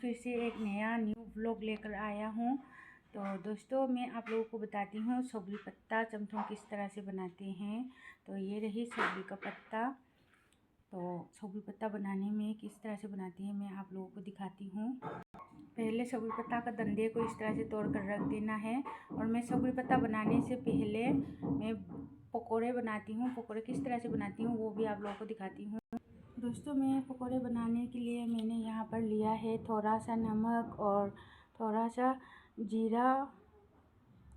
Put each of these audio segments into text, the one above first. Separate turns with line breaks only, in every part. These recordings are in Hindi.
फिर से एक न्यू व्लॉग लेकर आया हूँ। तो दोस्तों मैं आप लोगों को बताती हूँ सौगरी पत्ता चमथम किस तरह से बनाते हैं। तो ये रही सौगरी का पत्ता। तो सौगरी पत्ता बनाने में किस तरह से बनाती हैं मैं आप लोगों को दिखाती हूँ। पहले सौगरी पत्ता का डंडे को इस तरह से तोड़ कर रख देना है। और मैं सौगरी पत्ता बनाने से पहले मैं पकोड़े बनाती हूँ। पकोड़े किस तरह से बनाती हूँ वो भी आप लोगों को दिखाती हूँ। दोस्तों मैं पकोड़े बनाने के लिए मैंने यहाँ पर लिया है थोड़ा सा नमक और थोड़ा सा जीरा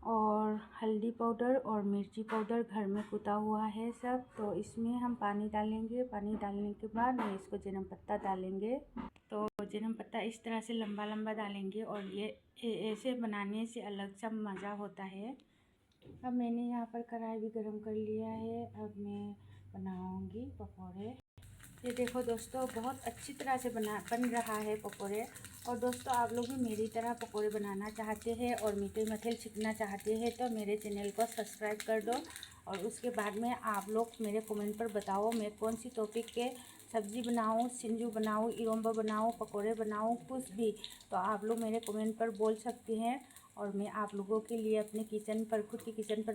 और हल्दी पाउडर और मिर्ची पाउडर घर में कुटा हुआ है सब। तो इसमें हम पानी डालेंगे। पानी डालने के बाद में इसको जन्म पत्ता डालेंगे। तो जन्म पत्ता इस तरह से लंबा लंबा डालेंगे और ये ऐसे बनाने से अलग सा मज़ा होता है। अब मैंने यहाँ पर कढ़ाई भी गरम कर लिया है। अब मैं बनाऊँगी पकोड़े। ये देखो दोस्तों बहुत अच्छी तरह से बन रहा है पकोड़े। और दोस्तों आप लोग भी मेरी तरह पकोड़े बनाना चाहते हैं और मीठे मठेल सीखना चाहते हैं तो मेरे चैनल को सब्सक्राइब कर दो। और उसके बाद में आप लोग मेरे कमेंट पर बताओ मैं कौन सी टॉपिक के सब्ज़ी बनाऊं, सिंजू बनाऊं, इरोम्बा बनाऊं, पकोड़े बनाऊं, कुछ भी। तो आप लोग मेरे कमेंट पर बोल सकते हैं और मैं आप लोगों के लिए अपने किचन पर खुद के किचन पर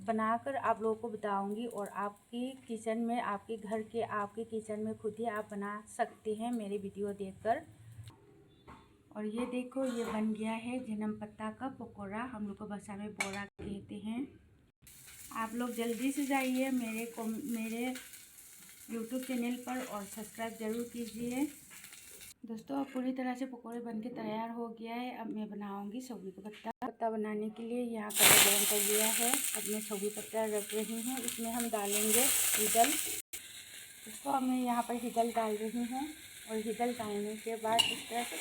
बनाकर आप लोगों को बताऊंगी। और आपकी किचन में आपके किचन में खुद ही आप बना सकते हैं मेरे वीडियो देखकर। और ये देखो ये बन गया है जन्म पत्ता का पकोड़ा। हम लोग को भाषा में बोरा कहते हैं। आप लोग जल्दी से जाइए मेरे यूट्यूब चैनल पर और सब्सक्राइब ज़रूर कीजिए। दोस्तों अब पूरी तरह से पकोड़े बनके तैयार हो गया है। अब मैं बनाऊंगी सौगरी का पत्ता बनाने के लिए यहाँ पर गरम कर लिया है। अब मैं सौगरी पत्ता रख रही हूँ। इसमें हम डालेंगे हिदल। इसको अब मैं यहाँ पर हिदल डाल रही हूँ। और हिदल डालने के बाद इस तरह से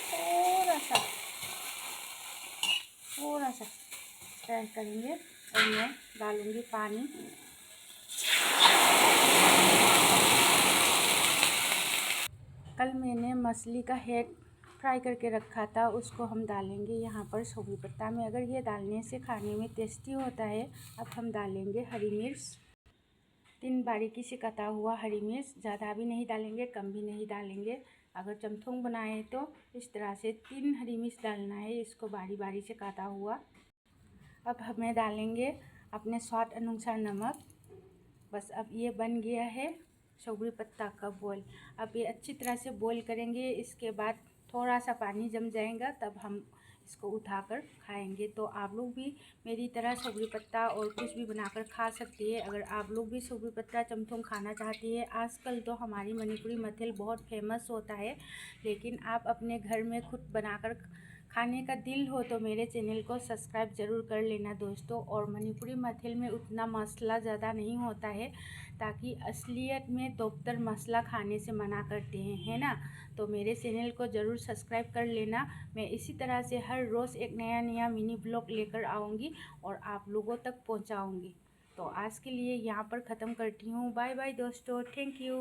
थोड़ा सा फ्राई करेंगे। और मैं डालूँगी पानी। कल मैंने मछली का हेड फ्राई करके रखा था उसको हम डालेंगे यहाँ पर सौगरी पत्ता में। अगर ये डालने से खाने में टेस्टी होता है। अब हम डालेंगे हरी मिर्च, 3 बारीकी से कटा हुआ हरी मिर्च। ज़्यादा भी नहीं डालेंगे कम भी नहीं डालेंगे। अगर चमथोंग बनाए तो इस तरह से 3 हरी मिर्च डालना है, इसको बारी बारी से काटा हुआ। अब हमें डालेंगे अपने स्वाद अनुसार नमक। बस अब ये बन गया है सौगरी पत्ता का बॉयल। अब ये अच्छी तरह से बॉयल करेंगे। इसके बाद थोड़ा सा पानी जम जाएगा तब हम इसको उठाकर खाएंगे। तो आप लोग भी मेरी तरह सौगरी पत्ता और कुछ भी बनाकर खा सकते हैं। अगर आप लोग भी सौगरी पत्ता चमथोंग खाना चाहती है। आजकल तो हमारी मणिपुरी मठेल बहुत फेमस होता है। लेकिन आप अपने घर में खुद बनाकर खाने का दिल हो तो मेरे चैनल को सब्सक्राइब ज़रूर कर लेना दोस्तों। और मणिपुरी मठेल में उतना मसाला ज़्यादा नहीं होता है ताकि असलियत में डॉक्टर मसाला खाने से मना करते हैं, है ना। तो मेरे चैनल को ज़रूर सब्सक्राइब कर लेना। मैं इसी तरह से हर रोज़ एक नया मिनी ब्लॉग लेकर आऊँगी और आप लोगों तक पहुँचाऊँगी। तो आज के लिए यहाँ पर ख़त्म करती हूँ। बाय बाय दोस्तों, थैंक यू।